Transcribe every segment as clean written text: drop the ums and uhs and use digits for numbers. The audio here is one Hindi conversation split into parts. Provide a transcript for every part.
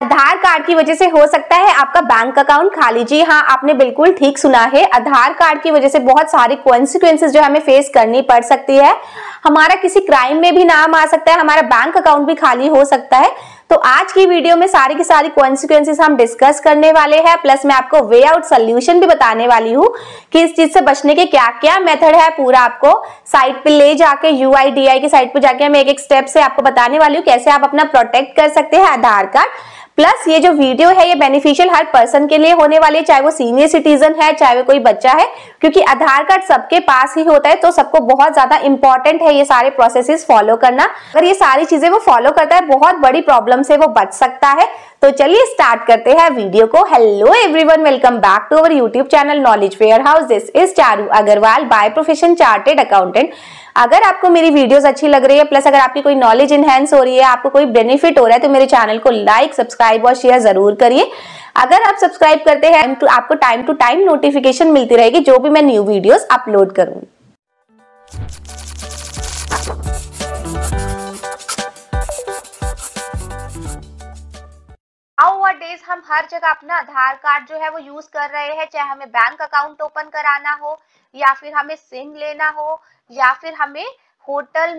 आधार कार्ड की वजह से हो सकता है आपका बैंक अकाउंट खाली। जी हाँ, आपने बिल्कुल ठीक सुना है। आधार कार्ड की वजह से बहुत सारी कॉन्सिक्वेंसेस जो हमें फेस करनी पड़ सकती है। हमारा किसी क्राइम में भी नाम आ सकता है, हमारा बैंक अकाउंट भी खाली हो सकता है। तो आज की वीडियो में सारी की सारी कॉन्सिक्वेंसेस हम डिस्कस करने वाले हैं, प्लस मैं आपको वे आउट सोल्यूशन भी बताने वाली हूँ कि इस चीज से बचने के क्या क्या मेथड है। पूरा आपको साइट पे ले जाके UIDAI की साइट पे जाके मैं एक एक स्टेप से आपको बताने वाली हूँ कैसे आप अपना प्रोटेक्ट कर सकते हैं आधार कार्ड। प्लस ये जो वीडियो है ये बेनिफिशियल हर पर्सन के लिए होने वाली है, चाहे वो सीनियर सिटीजन है चाहे वो कोई बच्चा है, क्योंकि आधार कार्ड सबके पास ही होता है। तो सबको बहुत ज्यादा इंपॉर्टेंट है ये सारे प्रोसेसेस फॉलो करना। अगर ये सारी चीजें वो फॉलो करता है बहुत बड़ी प्रॉब्लम से वो बच सकता है। तो चलिए स्टार्ट करते हैं वीडियो को। Hello everyone, welcome back to our YouTube channel knowledge warehouse. This is Charu Agrawal, by profession chartered accountant. अगर आपको मेरी वीडियोस अच्छी लग रही है, प्लस अगर आपकी कोई नॉलेज इनहेंस हो रही है, आपको कोई बेनिफिट हो रहा है, तो मेरे चैनल को लाइक, सब्सक्राइब और शेयर जरूर करिए। अगर आप सब्सक्राइब करते हैं तो आपको टाइम टू टाइम नोटिफिकेशन मिलती रहेगी जो भी मैं न्यू वीडियोस अपलोड करूंगी। Nowadays हम हर जगह अपना आधार कार्ड जो है वो यूज कर रहे हैं, चाहे हमें बैंक अकाउंट ओपन कराना हो, या फिर हमें सिम लेना हो, या फिर हमें होटल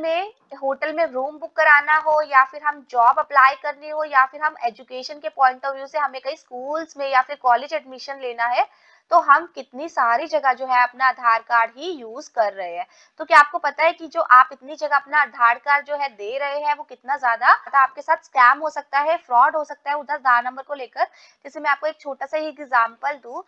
में रूम बुक कराना हो, या फिर हम जॉब अप्लाई करनी हो, या फिर हम एजुकेशन के पॉइंट ऑफ व्यू से हमें कई स्कूल्स में या फिर कॉलेज एडमिशन लेना है। तो हम कितनी सारी जगह जो है अपना आधार कार्ड ही यूज कर रहे हैं। तो क्या आपको पता है कि जो आप इतनी जगह अपना आधार कार्ड जो है दे रहे हैं वो कितना ज्यादा आपके साथ स्कैम हो सकता है, फ्रॉड हो सकता है उधर आधार नंबर को लेकर। जैसे मैं आपको एक छोटा सा ही एग्जांपल दूं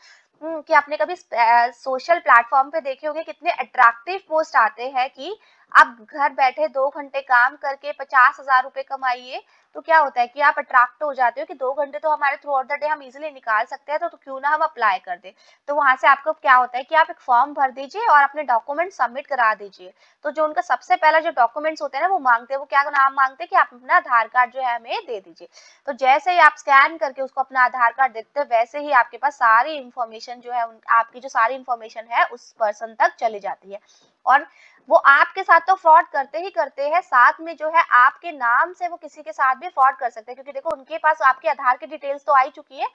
कि आपने कभी सोशल प्लेटफॉर्म पे देखे होंगे कितने अट्रैक्टिव पोस्ट आते हैं कि आप घर बैठे 2 घंटे काम करके 50,000 रुपए कमाइए। तो क्या होता है कि आप अट्रैक्ट हो जाते हो कि 2 घंटे तो हमारे थ्रू आउट द डे हम इजीली निकाल सकते हैं, तो क्यों ना हम अप्लाई कर दें। तो वहां से आपको क्या होता है कि आप एक फॉर्म भर दीजिए और अपने डॉक्यूमेंट सबमिट करा दीजिए। तो जो उनका सबसे पहला जो डॉक्यूमेंट्स होते हैं ना वो मांगते हैं, वो क्या नाम मांगते हैं कि आप अपना आधार कार्ड जो है हमें दे दीजिए। तो जैसे ही आप स्कैन करके उसको अपना आधार कार्ड देते हैं, वैसे ही आपके पास सारी इंफॉर्मेशन जो है आपकी जो सारी इंफॉर्मेशन है उस पर्सन तक चली जाती है। और वो आपके साथ तो फ्रॉड करते ही करते हैं, साथ में जो है आपके नाम से वो किसी के साथ भी फ्रॉड कर सकते हैं, क्योंकि देखो उनके पास आपके आधार की डिटेल्स तो आई चुकी है।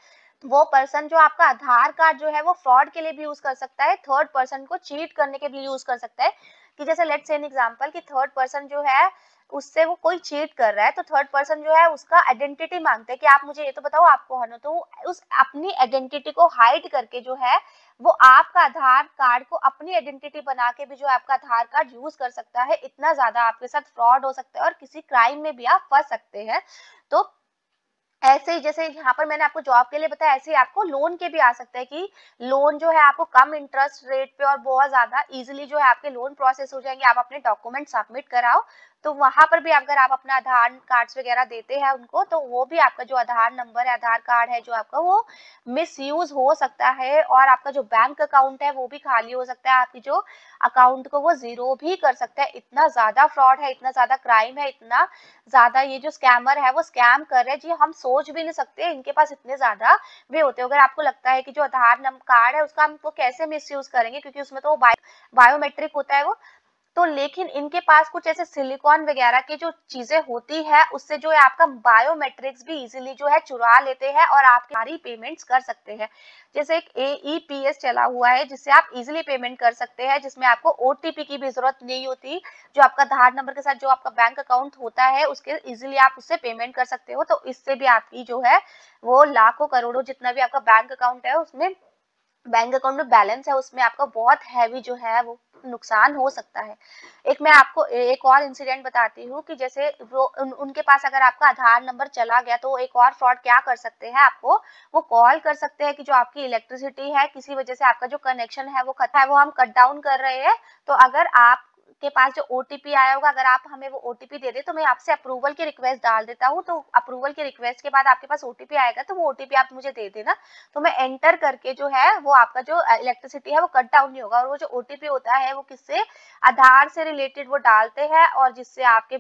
वो पर्सन जो आपका आधार कार्ड जो है वो फ्रॉड के लिए भी यूज कर सकता है, थर्ड पर्सन को चीट करने के लिए यूज कर सकता है। कि जैसे लेट्स से एन एग्जांपल कि थर्ड पर्सन जो है उससे वो कोई चीट कर रहा है, तो थर्ड पर्सन जो है उसका आइडेंटिटी मांगता है कि आप मुझे ये तो बताओ आप कौन हो। तो उस अपनी आइडेंटिटी को हाइड करके जो है वो आपका आधार कार्ड को अपनी आइडेंटिटी बना के भी जो आपका आधार कार्ड यूज कर सकता है। इतना ज्यादा आपके साथ फ्रॉड हो सकता है और किसी क्राइम में भी आप फंस सकते हैं। तो ऐसे ही जैसे यहाँ पर मैंने आपको जॉब के लिए बताया, ऐसे ही आपको लोन के भी आ सकता है कि लोन जो है आपको कम इंटरेस्ट रेट पे और बहुत ज्यादा इजीली जो है आपके लोन प्रोसेस हो जाएंगे। आप अपने डॉक्यूमेंट सबमिट कराओ, तो वहां पर भी अगर आप अपना आधार कार्ड्स वगैरह देते हैं उनको, तो वो भी आपका जो आधार नंबर है, आधार कार्ड है जो आपका, वो मिसयूज हो सकता है और आपका जो बैंक अकाउंट है वो भी खाली हो सकता है, आपकी जो अकाउंट को वो जीरो भी कर सकता है। इतना ज्यादा फ्रॉड है, इतना ज्यादा क्राइम है, इतना ज्यादा ये जो स्कैमर है वो स्कैम कर रहे हैं। जी हम सोच भी नहीं सकते इनके पास इतने ज्यादा वे होते हैं। अगर आपको लगता है कि जो आधार नंबर कार्ड है उसका हम तो कैसे मिसयूज करेंगे, क्योंकि उसमें तो बायोमेट्रिक होता है वो, तो लेकिन इनके पास कुछ ऐसे सिलिकॉन वगैरह की जो चीजें होती है उससे जो है आपका बायोमेट्रिक्स भी इजीली जो है चुरा लेते हैं और आपकी सारी पेमेंट्स कर सकते हैं। जैसे एक AEPS चला हुआ है जिससे आप इजीली पेमेंट कर सकते हैं, जिसमें आपको OTP की भी जरूरत नहीं होती। जो आपका आधार नंबर के साथ जो आपका बैंक अकाउंट होता है उसके इजीली आप उससे पेमेंट कर सकते हो। तो इससे भी आपकी जो है वो लाखों करोड़ों जितना भी आपका बैंक अकाउंट है उसमें बैंक अकाउंट में बैलेंस है उसमें आपका बहुत हैवी जो है वो नुकसान हो सकता है। एक मैं आपको एक और इंसिडेंट बताती हूँ कि जैसे वो उनके पास अगर आपका आधार नंबर चला गया तो एक और फ्रॉड क्या कर सकते हैं, आपको वो कॉल कर सकते हैं कि जो आपकी इलेक्ट्रिसिटी है किसी वजह से आपका जो कनेक्शन है वो खत्म है, वो हम कट डाउन कर रहे हैं। तो अगर आप के पास जो OTP आया होगा, अगर आप हमें वो OTP दे दे तो मैं आपसे अप्रूवल की रिक्वेस्ट डाल देता हूँ। तो अप्रूवल की रिक्वेस्ट के बाद आपके पास OTP आएगा, तो वो OTP आप मुझे दे देना, तो मैं एंटर करके जो है वो आपका जो इलेक्ट्रिसिटी है वो कट डाउन नहीं होगा। और वो जो OTP होता है वो किससे, आधार से रिलेटेड वो डालते हैं, और जिससे आपके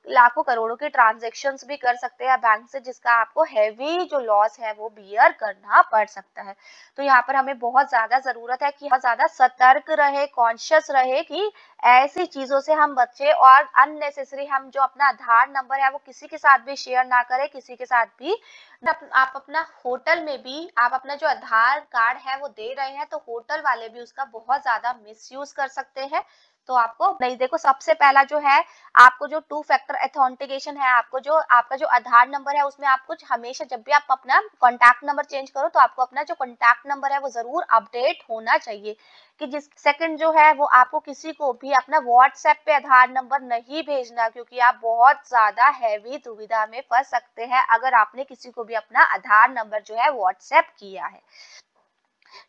लाखों करोड़ों के ट्रांजैक्शंस भी कर सकते हैं बैंक से, जिसका आपको हैवी जो लॉस है वो बियर करना पड़ सकता है। तो यहाँ पर हमें बहुत ज़्यादा ज़रूरत है कि बहुत ज़्यादा सतर्क रहे, कॉन्शियस रहे कि ऐसी चीज़ों से हम बचें और अननेसेसरी हम जो अपना आधार नंबर है वो किसी के साथ भी शेयर ना करें, किसी के साथ भी। आप अपना होटल में भी आप अपना जो आधार कार्ड है वो दे रहे हैं, तो होटल वाले भी उसका बहुत ज़्यादा मिसयूज़ कर सकते हैं। तो आपको नहीं, देखो सबसे पहला जो है, आपको जो 2 फैक्टर ऑथेंटिकेशन है, आपको जो आपका जो आधार नंबर है उसमें आपको हमेशा जब भी आप अपना कॉन्टैक्ट नंबर चेंज करो तो आपको अपना जो कॉन्टैक्ट नंबर है वो ज़रूर अपडेट होना चाहिए। कि जिस सेकंड जो है वो आपको किसी को भी अपना व्हाट्सएप पे आधार नंबर नहीं भेजना, क्योंकि आप बहुत ज़्यादा हैवी दुविधा में फंस सकते हैं अगर आपने किसी को भी अपना आधार नंबर जो है व्हाट्सएप किया है।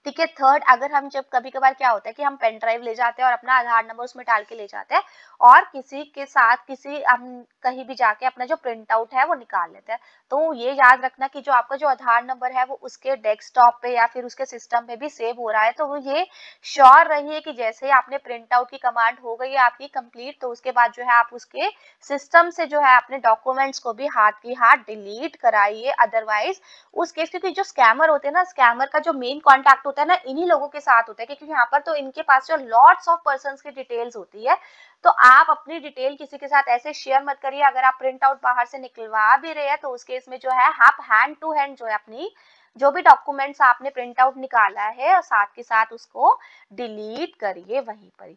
ठीक है। थर्ड, अगर हम जब कभी कभार क्या होता है कि हम पेन ड्राइव ले जाते हैं और अपना आधार नंबर उसमें डाल के ले जाते हैं और किसी के साथ किसी हम कहीं भी जाके अपना जो प्रिंट आउट है वो निकाल लेते हैं, तो ये याद रखना कि जो आपका जो आधार नंबर है वो उसके डेस्कटॉप पे या फिर उसके सिस्टम पे भी सेव हो रहा है। तो वो ये श्योर रहिए कि जैसे ही आपने प्रिंट आउट की कमांड हो गई है आपकी कंप्लीट, तो उसके बाद जो है आप उसके सिस्टम से जो है अपने डॉक्यूमेंट्स को भी हाथ की हाथ डिलीट कराइए। अदरवाइज उस केस, क्योंकि जो स्कैमर होते हैं ना, स्कैमर का जो मेन कॉन्टैक्ट होता है ना इन्हीं लोगों के साथ होता है, क्योंकि यहाँ पर तो इनके पास जो लॉट्स ऑफ पर्संस की डिटेल्स होती है। तो आप अपनी डिटेल किसी के साथ ऐसे शेयर मत करिए। अगर आप प्रिंट आउट बाहर से निकलवा भी रहे हैं तो उस केस में जो है आप हैंड टू हैंड जो है अपनी जो भी डॉक्यूमेंट्स आपने प्रिंट आउट निकाला है और साथ के साथ उसको डिलीट करिए वहीं पर ही।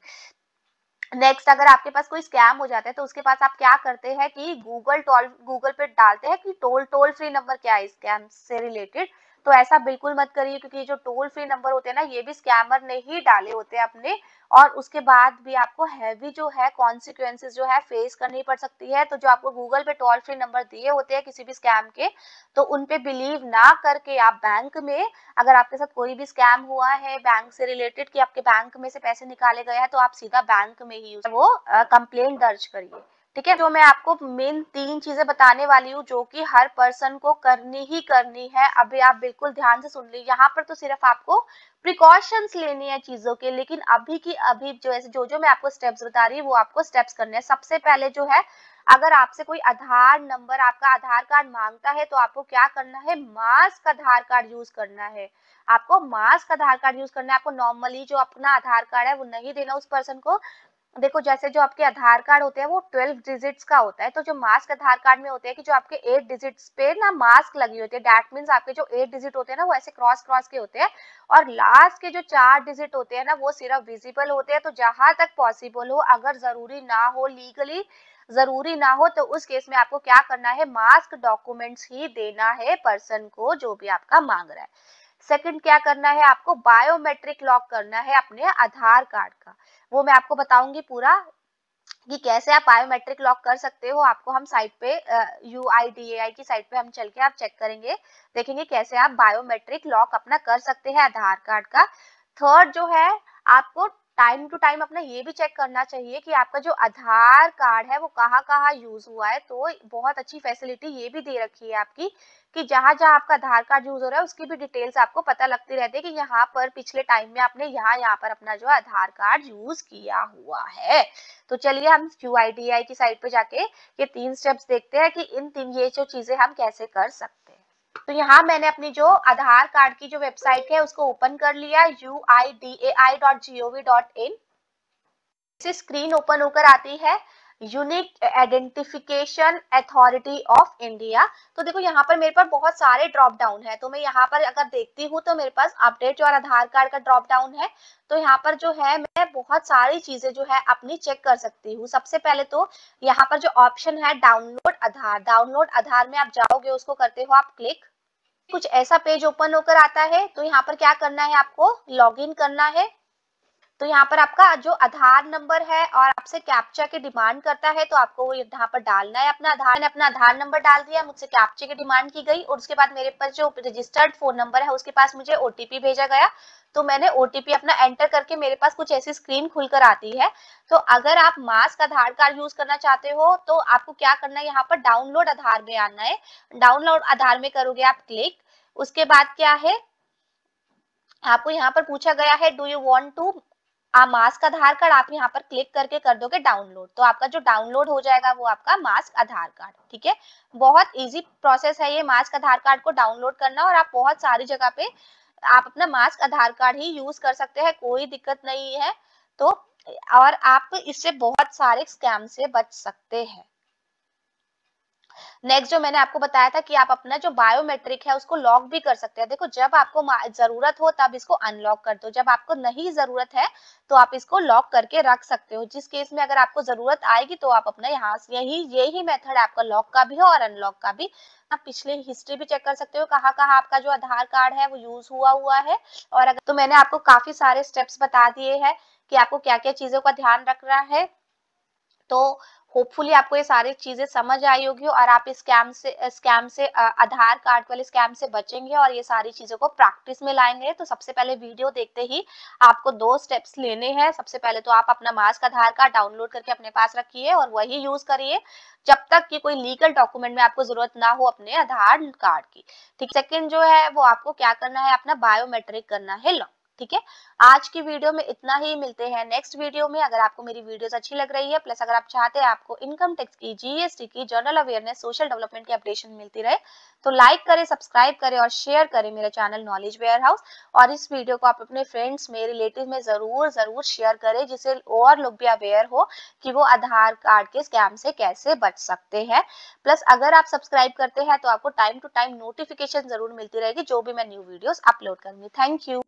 नेक्स्ट, अगर आपके पास कोई स्कैम हो जाता है तो उसके पास आप क्या करते हैं कि गूगल पे डालते हैं कि टोल फ्री नंबर क्या है स्कैम से रिलेटेड। तो ऐसा बिल्कुल मत करिए, क्योंकि ये जो टोल फ्री नंबर होते हैं ना ये भी स्कैमर ने ही डाले होते हैं अपने, और उसके बाद भी आपको हैवी जो है कॉन्सिक्वेंसेस जो है फेस करनी पड़ सकती है। तो जो आपको गूगल पे टोल फ्री नंबर दिए होते हैं किसी भी स्कैम के, तो उन पे बिलीव ना करके आप बैंक में, अगर आपके साथ कोई भी स्कैम हुआ है बैंक से रिलेटेड कि आपके बैंक में से पैसे निकाले गए हैं, तो आप सीधा बैंक में ही वो कंप्लेंट दर्ज करिए। ठीक है। जो मैं आपको मेन 3 चीजें बताने वाली हूँ जो कि हर पर्सन को करनी ही करनी है, अभी आप बिल्कुल ध्यान से सुन लीजिए। यहाँ पर तो सिर्फ आपको प्रिकॉशंस लेनी है चीजों के, लेकिन अभी की अभी जो ऐसे जो मैं आपको स्टेप्स बता रही हूँ वो आपको स्टेप्स करने हैं। सबसे पहले जो है, अगर आपसे कोई आधार नंबर आपका आधार कार्ड मांगता है तो आपको क्या करना है, मास्क आधार कार्ड यूज करना है। आपको मास्क आधार कार्ड यूज करना है। आपको नॉर्मली जो अपना आधार कार्ड है वो नहीं देना उस पर्सन को। देखो जैसे जो आपके आधार कार्ड होते हैं वो 12 डिजिट्स का होता है, तो जो मास्क आधार कार्ड में होते हैं कि जो आपके 8 डिजिट्स पे ना मास्क लगी होती है, दैट मींस आपके जो 8 डिजिट होते हैं ना वो ऐसे क्रॉस क्रॉस के होते हैं, और लास्ट के जो 4 डिजिट होते हैं ना वो सिर्फ विजिबल होते हैं। तो जहां तक पॉसिबल हो, अगर जरूरी ना हो, लीगली जरूरी ना हो, तो उस केस में आपको क्या करना है, मास्क डॉक्यूमेंट्स ही देना है पर्सन को जो भी आपका मांग रहा है। सेकंड क्या करना है, आपको बायोमेट्रिक लॉक करना है अपने आधार कार्ड का। वो मैं आपको बताऊंगी पूरा कि कैसे आप बायोमेट्रिक लॉक कर सकते हो। आपको हम साइट पे UIDAI की साइट पे हम चल के आप चेक करेंगे, देखेंगे कैसे आप बायोमेट्रिक लॉक अपना कर सकते हैं आधार कार्ड का। थर्ड जो है, आपको टाइम टू टाइम अपना ये भी चेक करना चाहिए कि आपका जो आधार कार्ड है वो कहाँ कहाँ यूज हुआ है। तो बहुत अच्छी फैसिलिटी ये भी दे रखी है आपकी कि जहां जहां आपका आधार कार्ड यूज हो रहा है उसकी भी डिटेल्स आपको पता लगती रहती है कि यहाँ पर पिछले टाइम में आपने यहाँ पर अपना जो आधार कार्ड यूज किया हुआ है। तो चलिए हम UIDAI की साइट पे जाके ये 3 स्टेप्स देखते हैं कि इन 3 ये जो चीजें हम कैसे कर सकते हैं। तो यहाँ मैंने अपनी जो आधार कार्ड की जो वेबसाइट है उसको ओपन कर लिया, uidai.gov.in। स्क्रीन ओपन होकर आती है unique identification authority of India. तो देखो यहाँ पर मेरे पास बहुत सारे ड्रॉप डाउन है, तो मैं यहाँ पर अगर देखती हूँ तो मेरे पास अपडेट और आधार कार्ड का ड्रॉप डाउन है। तो यहाँ पर जो है मैं बहुत सारी चीजें जो है अपनी चेक कर सकती हूँ। सबसे पहले तो यहाँ पर जो ऑप्शन है डाउनलोड आधार, डाउनलोड आधार में आप जाओगे, उसको करते हो आप क्लिक, कुछ ऐसा पेज ओपन होकर आता है। तो यहाँ पर क्या करना है, आपको लॉग इन करना है। तो यहाँ पर आपका जो आधार नंबर है और आपसे कैप्चा की डिमांड करता है, तो आपको वो यहाँ पर डालना है अपना आधार। मैंने अपना आधार नंबर डाल दिया, मुझसे कैप्चा की डिमांड की गई और उसके बाद मेरे पास जो रजिस्टर्ड फोन नंबर है उसके पास मुझे OTP भेजा गया। तो मैंने OTP अपना एंटर करके मेरे पास कुछ ऐसी स्क्रीन खुलकर आती है। तो अगर आप मास्क आधार कार्ड यूज करना चाहते हो तो आपको क्या करना है, यहाँ पर डाउनलोड आधार में आना है। डाउनलोड आधार में करोगे आप क्लिक, उसके बाद क्या है, आपको यहाँ पर पूछा गया है do you want to mask Aadhaar card आप यहाँ पर क्लिक करके कर दोगे डाउनलोड, तो आपका जो डाउनलोड हो जाएगा वो आपका मास्क आधार कार्ड। ठीक है, बहुत इजी प्रोसेस है ये मास्क आधार कार्ड को डाउनलोड करना, और आप बहुत सारी जगह पे आप अपना मास्क आधार कार्ड ही यूज कर सकते हैं, कोई दिक्कत नहीं है। तो और आप इससे बहुत सारे स्कैम से बच सकते हैं। नेक्स्ट जो मैंने आपको बताया था कि आप अपना जो बायोमेट्रिक है उसको लॉक भी कर सकते हैं। देखो, जब आपको जरूरत हो तब इसको अनलॉक कर दो, जब आपको नहीं जरूरत है तो आप इसको लॉक करके रख सकते हो। जिस केस में अगर आपको जरूरत आएगी तो आप अपना यहाँ से यही मेथड आपका लॉक का भी है और अनलॉक का भी। आप पिछले हिस्ट्री भी चेक कर सकते हो, कहाँ कहाँ आपका जो आधार कार्ड है वो यूज हुआ है। और अगर तो मैंने आपको काफी सारे स्टेप्स बता दिए हैं कि आपको क्या क्या चीजों का ध्यान रखना है। तो होपफुली आपको ये सारी चीजें समझ आई होगी और आप इस स्कैम से आधार कार्ड वाले स्कैम से बचेंगे और ये सारी चीजों को प्रैक्टिस में लाएंगे। तो सबसे पहले वीडियो देखते ही आपको 2 स्टेप्स लेने हैं। सबसे पहले तो आप अपना मास्क आधार कार्ड डाउनलोड करके अपने पास रखिए और वही यूज करिए जब तक कि कोई लीगल डॉक्यूमेंट में आपको जरूरत ना हो अपने आधार कार्ड की। ठीक, सेकंड जो है वो आपको क्या करना है, अपना बायोमेट्रिक करना है लॉक। ठीक है, आज की वीडियो में इतना ही, मिलते हैं नेक्स्ट वीडियो में। अगर आपको मेरी वीडियोस अच्छी लग रही है, प्लस अगर आप चाहते हैं आपको इनकम टैक्स की, जीएसटी की, जनरल अवेयरनेस, सोशल डेवलपमेंट की अपडेशन मिलती रहे, तो लाइक करें, सब्सक्राइब करें और शेयर करें मेरा चैनल नॉलेज वेयर हाउस। और इस वीडियो को आप अपने फ्रेंड्स में, रिलेटिव में जरूर जरूर शेयर करें, जिससे और लोग भी अवेयर हो कि वो आधार कार्ड के स्कैम से कैसे बच सकते हैं। प्लस अगर आप सब्सक्राइब करते हैं तो आपको टाइम टू टाइम नोटिफिकेशन जरूर मिलती रहेगी जो भी मैं न्यू वीडियोस अपलोड करूंगी। Thank you.